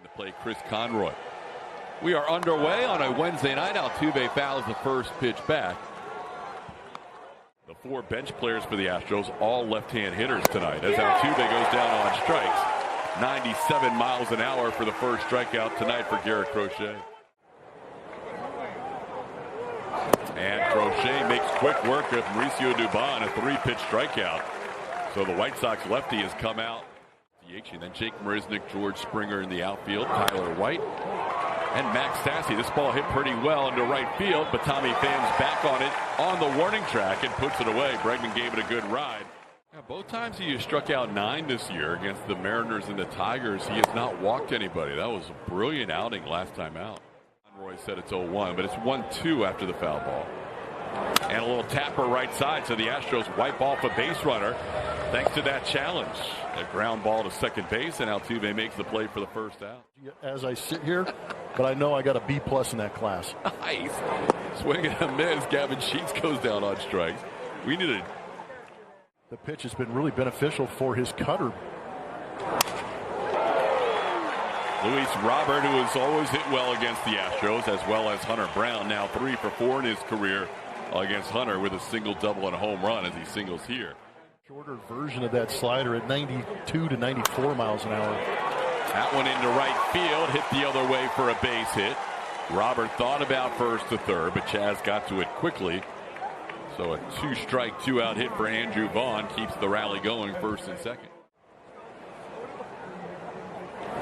To play Chris Conroy. We are underway on a Wednesday night. Altuve fouls the first pitch back. The four bench players for the Astros, all left-hand hitters tonight, as Altuve goes down on strikes. 97 miles an hour for the first strikeout tonight for Garrett Crochet. And Crochet makes quick work of Mauricio Dubon, a three-pitch strikeout. So the White Sox lefty has come out. And then Jake Marisnick, George Springer in the outfield, Tyler White, and Max Stassi. This ball hit pretty well into right field, but Tommy Pham's back on it on the warning track and puts it away. Bregman gave it a good ride. Now, both times he has struck out 9 this year against the Mariners and the Tigers, he has not walked anybody. That was a brilliant outing last time out. Roy said it's 0-1, but it's 1-2 after the foul ball. And a little tapper right side, so the Astros wipe off a base runner thanks to that challenge. A ground ball to second base, and Altuve makes the play for the first out. As I sit here, but I know I got a B+ in that class. Nice. Swing and a miss. Gavin Sheets goes down on strikes. We needed. The pitch has been really beneficial for his cutter. Luis Robert, who has always hit well against the Astros, as well as Hunter Brown, now 3 for 4 in his career against Hunter with a single, double, and a home run as he singles here. Shorter version of that slider at 92 to 94 miles an hour. That one into right field, hit the other way for a base hit. Robert thought about first to third, but Chaz got to it quickly. So a 2-strike, 2-out hit for Andrew Vaughn keeps the rally going first and second.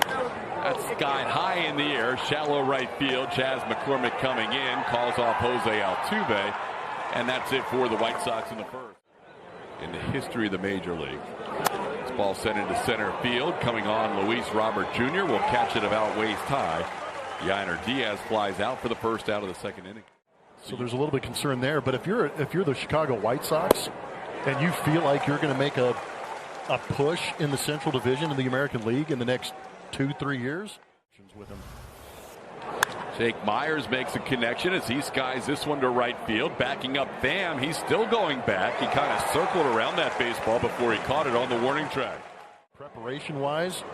That's skied high in the air, shallow right field. Chaz McCormick coming in, calls off Jose Altuve, and that's it for the White Sox in the first. In the history of the major league, this ball sent into center field. Coming on, Luis Robert Jr. will catch it about waist high. Yainer Diaz flies out for the first out of the second inning. So there's a little bit of concern there, but if you're the Chicago White Sox and you feel like you're going to make a push in the Central Division of the American League in the next 2-3 years, with him. Jake Myers makes a connection as he skies this one to right field. Backing up Pham. He's still going back. He kind of circled around that baseball before he caught it on the warning track. Preparation-wise.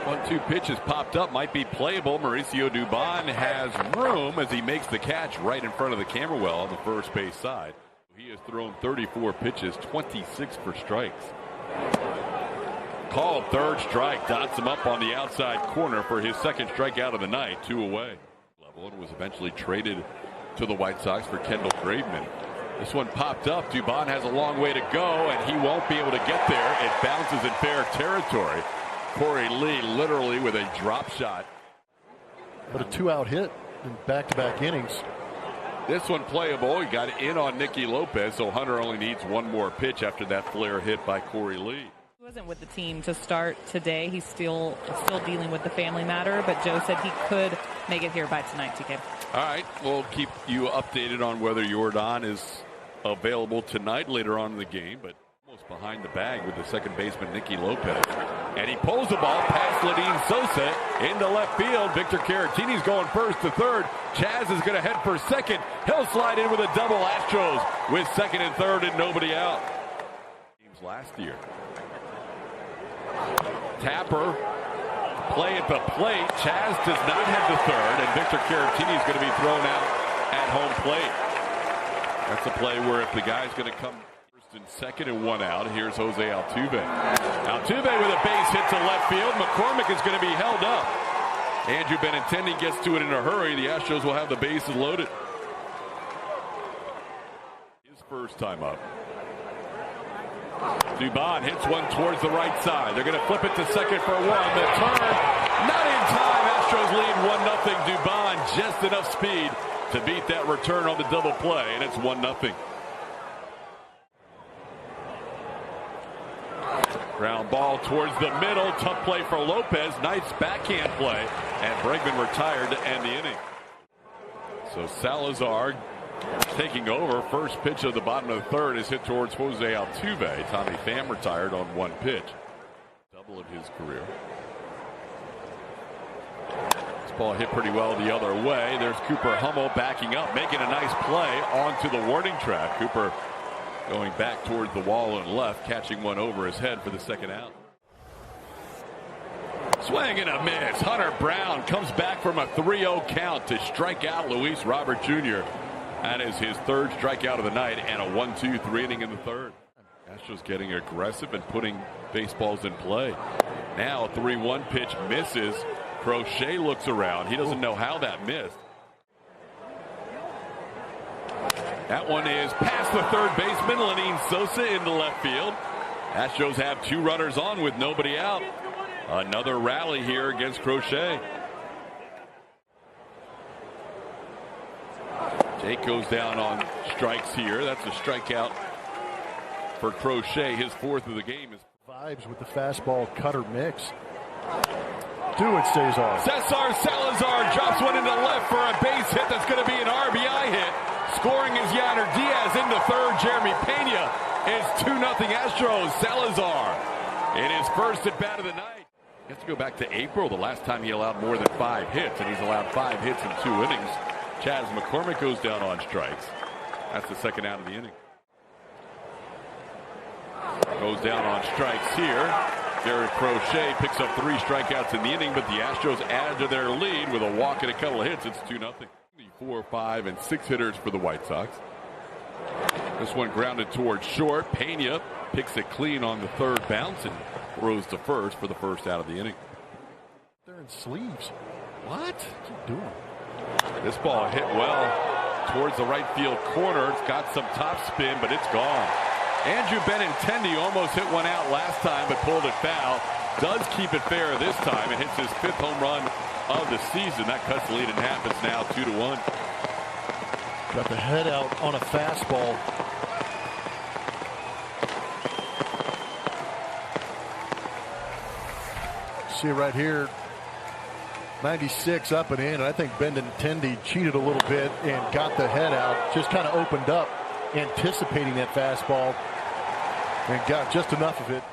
1-2 pitches popped up. Might be playable. Mauricio Dubon has room as he makes the catch right in front of the camera well on the first base side. He has thrown 34 pitches, 26 for strikes. Called third strike, dots him up on the outside corner for his second strikeout of the night, 2 away. Level and was eventually traded to the White Sox for Kendall Graveman. This one popped up. Dubon has a long way to go, and he won't be able to get there. It bounces in fair territory. Corey Lee literally with a drop shot. But a 2-out hit in back-to-back innings. This one playable. He got in on Nicky Lopez, so Hunter only needs one more pitch after that flare hit by Corey Lee. He wasn't with the team to start today. He's still dealing with the family matter, but Joe said he could make it here by tonight, TK. All right, we'll keep you updated on whether Yordan is available tonight later on in the game, but almost behind the bag with the second baseman Nicky Lopez. And he pulls the ball past Ledin Sosa into left field. Victor Caratini's going first to third. Chaz is going to head for second. He'll slide in with a double. Astros with second and third and nobody out. Games last year. Tapper, play at the plate. Chaz does not head to third, and Victor Caratini is going to be thrown out at home plate. That's a play where if the guy's going to come first and second and 1 out, here's Jose Altuve. Altuve with a base hit to left field. McCormick is going to be held up. Andrew Benintendi gets to it in a hurry. The Astros will have the bases loaded. His first time up. Dubon hits one towards the right side. They're going to flip it to second for 1. The turn, not in time. Astros lead 1-0. Dubon just enough speed to beat that return on the double play, and it's 1-0. Ground ball towards the middle. Tough play for Lopez. Nice backhand play, and Bregman retired to end the inning. So Salazar taking over. First pitch of the bottom of the third is hit towards Jose Altuve. Tommy Pham retired on 1 pitch. Double of his career. This ball hit pretty well the other way. There's Cooper Hummel backing up, making a nice play onto the warning track. Cooper going back towards the wall and left, catching one over his head for the second out. Swing and a miss. Hunter Brown comes back from a 3-0 count to strike out Luis Robert Jr. That is his third strikeout of the night and a 1-2-3 inning in the third. Astros getting aggressive and putting baseballs in play. Now a 3-1 pitch misses. Crochet looks around. He doesn't know how that missed. That one is past the third baseman, Lenin Sosa, into left field. Astros have 2 runners on with nobody out. Another rally here against Crochet. Jake goes down on strikes here. That's a strikeout for Crochet. His 4th of the game is vibes with the fastball cutter mix. It stays off. Cesar Salazar drops one into left for a base hit. That's going to be an RBI hit. Scoring is Yainer Diaz into third. Jeremy Pena is 2-0 Astros. Salazar in his first at bat of the night. You have to go back to April, the last time he allowed more than 5 hits, and he's allowed 5 hits in 2 innings. Chas McCormick goes down on strikes. That's the second out of the inning. Goes down on strikes here. Garrett Crochet picks up 3 strikeouts in the inning, but the Astros add to their lead with a walk and a couple of hits. It's 2-0. The 4, 5, and 6 hitters for the White Sox. This one grounded towards short. Pena picks it clean on the third bounce and throws to first for the first out of the inning. They're in sleeves. What? What's he doing? This ball hit well towards the right field corner. It's got some top spin, but it's gone. Andrew Benintendi almost hit one out last time, but pulled it foul. Does keep it fair this time and hits his 5th home run of the season. That cuts the lead in half. It's now 2-1. Got the head out on a fastball. See it right here. 96 up and in. I think Benintendi cheated a little bit and got the head out. Just kind of opened up, anticipating that fastball, and got just enough of it.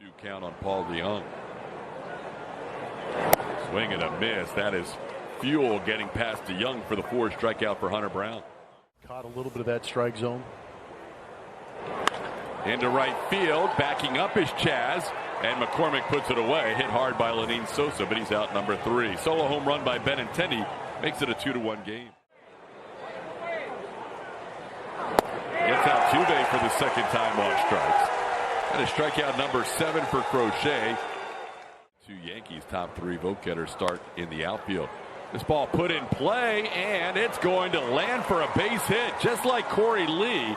2 count on Paul DeYoung. Swing and a miss. That is fuel getting past DeYoung for the 4th strikeout for Hunter Brown. Caught a little bit of that strike zone. Into right field. Backing up is Chas. And McCormick puts it away. Hit hard by Lenin Sosa, but he's out number 3. Solo home run by Benintendi makes it a 2-1 game. Gets out Tuve for the 2nd time on strikes. That is strikeout number 7 for Crochet. 2 Yankees top 3 vote getters start in the outfield. This ball put in play, and it's going to land for a base hit, just like Corey Lee.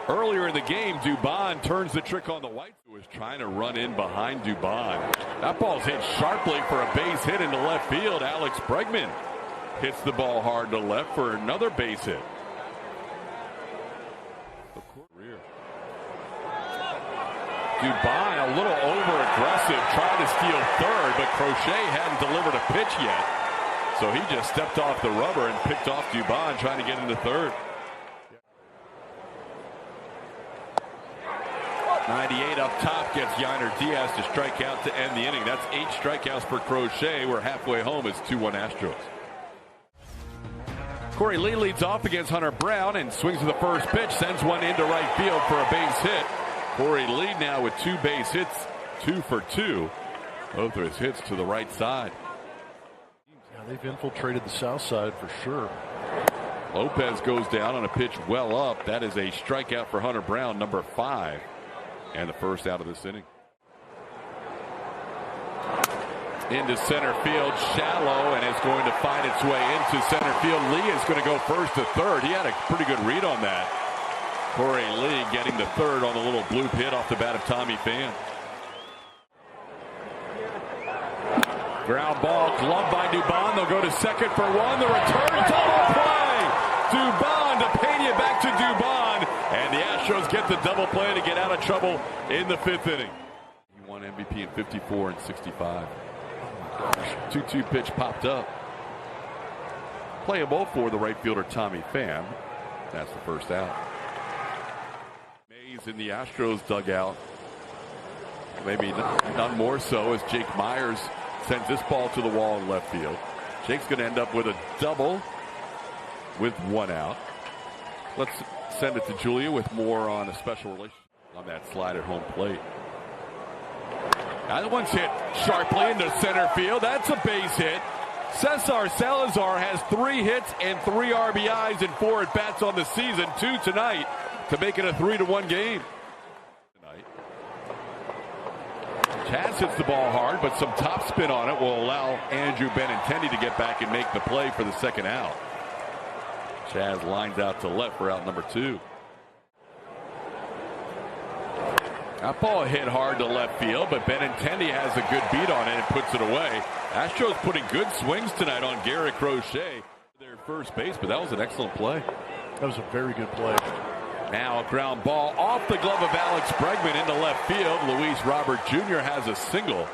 Earlier in the game, Dubon turns the trick on the White Sox, who was trying to run in behind Dubon. That ball's hit sharply for a base hit into left field. Alex Bregman hits the ball hard to left for another base hit. Dubon a little over-aggressive, trying to steal third, but Crochet hadn't delivered a pitch yet. So he just stepped off the rubber and picked off Dubon, trying to get into third. 98 up top gets Yainer Diaz to strike out to end the inning. That's 8 strikeouts for Crochet. We're halfway home. It's 2-1 Astros. Corey Lee leads off against Hunter Brown and swings with the first pitch, sends one into right field for a base hit. Corey Lee now with 2 base hits, 2 for 2. Both of his hits to the right side. Yeah, they've infiltrated the south side for sure. Lopez goes down on a pitch well up. That is a strikeout for Hunter Brown, number 5. And the first out of this inning. Into center field, shallow, and it's going to find its way into center field. Lee is going to go first to third. He had a pretty good read on that. Corey Lee getting the third on the little bloop hit off the bat of Tommy Pham. Ground ball gloved by Dubon. They'll go to second for 1. The return double play. Dubon to Pena, back to Dubon. And the Astros get the double play to get out of trouble in the 5th inning. He won MVP in 54 and 65. 2-2 pitch popped up. Playable for the right fielder Tommy Pham. That's the first out. Mays in the Astros dugout. Maybe none more so as Jake Myers sends this ball to the wall in left field. Jake's going to end up with a double with 1 out. Let's send it to Julia with more on a special relationship on that slide at home plate. That one's hit sharply into center field. That's a base hit. Cesar Salazar has 3 hits and 3 RBIs and 4 at-bats on the season, 2 tonight, to make it a 3-1 game. Tonight. Chaz hits the ball hard, but some top spin on it will allow Andrew Benintendi to get back and make the play for the second out. Chaz lines out to left for out number 2. That ball hit hard to left field, but Benintendi has a good beat on it and puts it away. Astros putting good swings tonight on Garrett Crochet, their first base, but that was an excellent play. That was a very good play. Now a ground ball off the glove of Alex Bregman into left field. Luis Robert Jr. has a single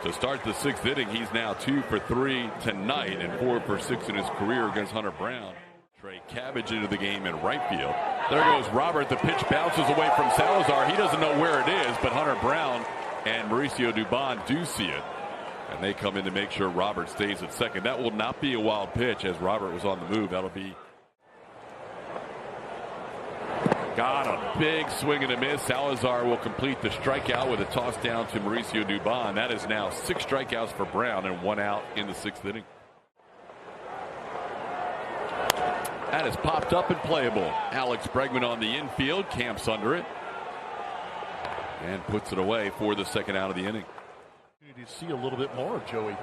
to start the 6th inning. He's now 2 for 3 tonight and 4 for 6 in his career against Hunter Brown. Trey Cabbage into the game in right field. There goes Robert. The pitch bounces away from Salazar. He doesn't know where it is, but Hunter Brown and Mauricio Dubon do see it. And they come in to make sure Robert stays at second. That will not be a wild pitch as Robert was on the move. That'll be. Got a big swing and a miss. Salazar will complete the strikeout with a toss down to Mauricio Dubon. That is now 6 strikeouts for Brown and 1 out in the 6th inning. That is popped up and playable. Alex Bregman on the infield, camps under it, and puts it away for the second out of the inning. You see a little bit more of Joey.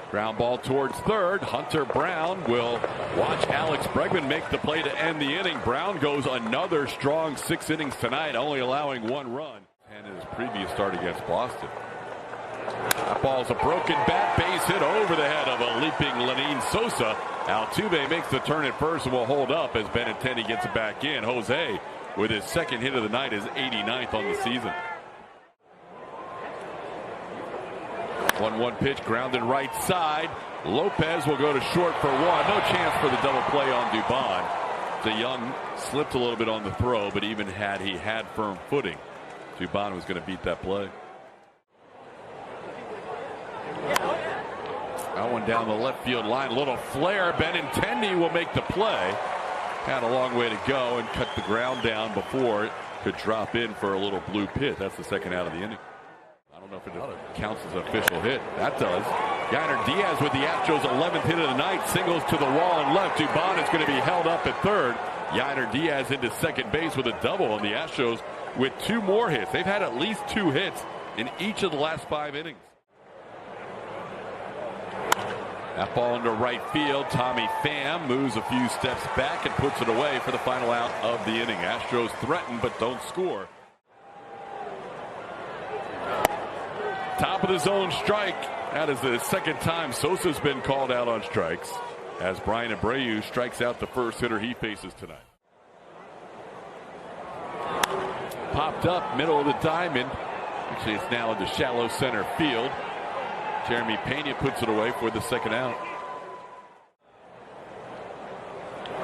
Ground ball towards third. Hunter Brown will watch Alex Bregman make the play to end the inning. Brown goes another strong 6 innings tonight, only allowing 1 run. And his previous start against Boston. That ball's a broken bat, base hit over the head of a leaping Lenin Sosa. Altuve makes the turn at first and will hold up as Benintendi gets it back in. Jose, with his 2nd hit of the night, is 89th on the season. 1-1 pitch, grounded right side. Lopez will go to short for 1. No chance for the double play on Dubon. DeYoung slipped a little bit on the throw, but even had he had firm footing, Dubon was going to beat that play. That one down the left field line. A little flare. Benintendi will make the play. Had a long way to go and cut the ground down before it could drop in for a little blue pit. That's the second out of the inning. I don't know if it counts as an official hit. That does. Yainer Diaz with the Astros 11th hit of the night. Singles to the wall and left. Dubon is going to be held up at third. Yainer Diaz into second base with a double. And the Astros with 2 more hits. They've had at least 2 hits in each of the last 5 innings. That ball into right field. Tommy Pham moves a few steps back and puts it away for the final out of the inning. Astros threaten but don't score. Top of the zone strike. That is the 2nd time Sosa's been called out on strikes as Brian Abreu strikes out the first hitter he faces tonight. Popped up middle of the diamond. Actually, it's now into shallow center field. Jeremy Pena puts it away for the second out.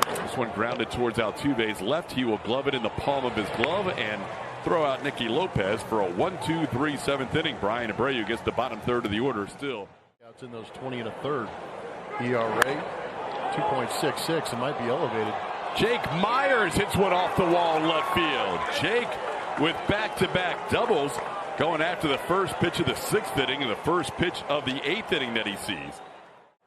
This one grounded towards Altuve's left. He will glove it in the palm of his glove and throw out Nicky Lopez for a 1-2-3 7th inning. Brian Abreu gets the bottom third of the order still. It's in those 20 and a third. ERA 2.66 and might be elevated. Jake Myers hits one off the wall in left field. Jake with back-to-back doubles, going after the first pitch of the 6th inning and the first pitch of the 8th inning that he sees.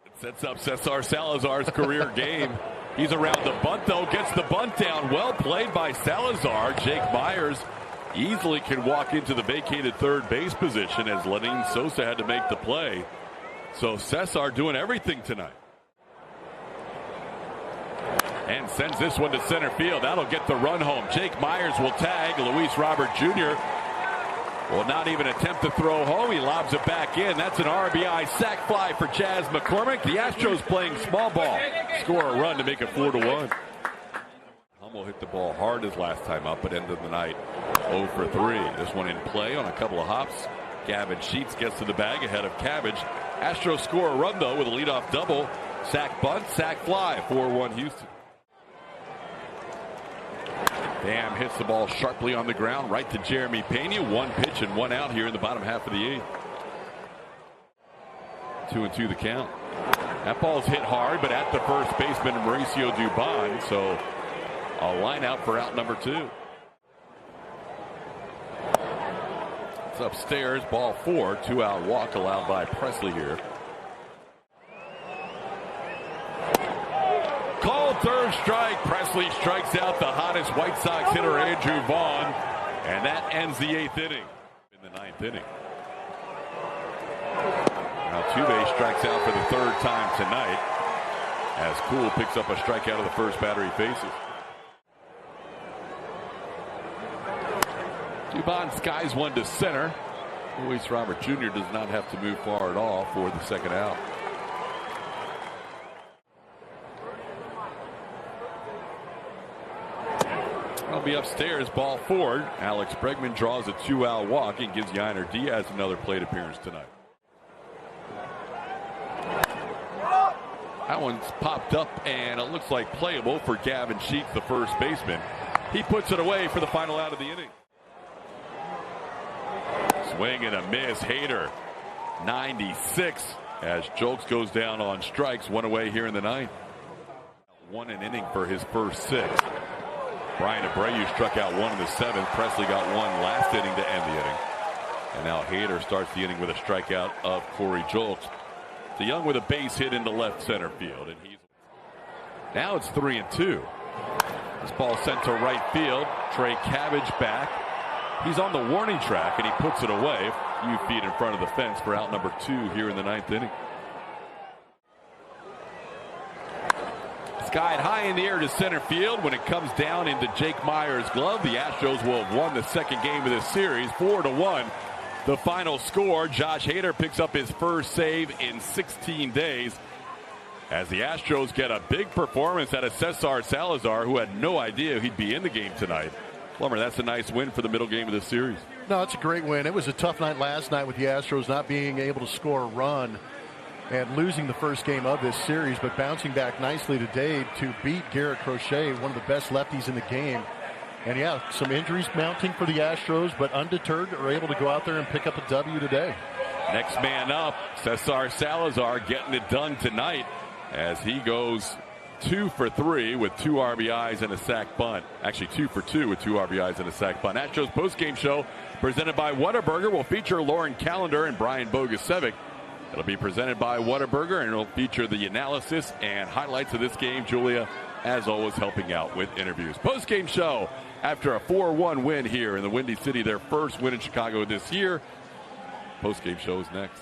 It sets up Cesar Salazar's career game. He's around the bunt, though. Gets the bunt down. Well played by Salazar. Jake Myers easily can walk into the vacated third base position as Lenin Sosa had to make the play. So Cesar doing everything tonight. And sends this one to center field. That'll get the run home. Jake Myers will tag. Luis Robert Jr. will not even attempt to throw home. He lobs it back in. That's an RBI sac fly for Chas McCormick. The Astros playing small ball. Score a run to make it 4-1. Hummel hit the ball hard his last time up, but ended the night 0 for 3. This one in play on a couple of hops. Gavin Sheets gets to the bag ahead of Cabbage. Astros score a run, though, with a leadoff double. Sac bunt, sac fly, 4-1 Houston. Pham hits the ball sharply on the ground right to Jeremy Pena. 1 pitch and 1 out here in the bottom half of the 8th. 2-2 the count. That ball's hit hard, but at the first baseman Mauricio Dubon. So a line out for out number 2. It's upstairs, ball 4, 2-out walk allowed by Presley here. Called third strike. Presley strikes out the hottest White Sox hitter, Andrew Vaughn, and that ends the 8th inning. In the 9th inning. Now Altuve strikes out for the 3rd time tonight as Cool picks up a strikeout of the first batter he faces. Dubon skies one to center. Luis Robert Jr. does not have to move far at all for the 2nd out. I'll be upstairs, ball 4. Alex Bregman draws a 2-out walk and gives Yainer Diaz another plate appearance tonight. That one's popped up and it looks like playable for Gavin Sheets, the first baseman. He puts it away for the final out of the inning. Swing and a miss. Hader 96 as Jolks goes down on strikes. One away here in the 9th. 1 an inning for his first 6. Brian Abreu struck out 1 in the 7th. Presley got 1 last inning to end the inning. And now Hader starts the inning with a strikeout of Corey Jolks. DeYoung with a base hit into left center field. And now it's 3-2. This ball sent to right field. Trey Cabbage back. He's on the warning track and he puts it away a few feet in front of the fence for out number 2 here in the 9th inning. Skied high in the air to center field. When it comes down into Jake Meyer's glove, the Astros will have won the 2nd game of this series, 4-1. The final score. Josh Hader picks up his first save in 16 days as the Astros get a big performance out of Cesar Salazar, who had no idea he'd be in the game tonight. Plummer, that's a nice win for the middle game of the series. No, it's a great win. It was a tough night last night with the Astros not being able to score a run and losing the first game of this series, but bouncing back nicely today to beat Garrett Crochet, one of the best lefties in the game. And yeah, some injuries mounting for the Astros, but undeterred are able to go out there and pick up a W today. Next man up, Cesar Salazar getting it done tonight as he goes 2 for 3 with 2 RBIs and a sac bunt. Actually 2 for 2 with 2 RBIs and a sac bunt. Astros postgame show presented by Whataburger will feature Lauren Callender and Brian Bogusevic. It'll be presented by Whataburger and it'll feature the analysis and highlights of this game. Julia, as always, helping out with interviews. Postgame show after a 4-1 win here in the Windy City, their first win in Chicago this year. Postgame show is next.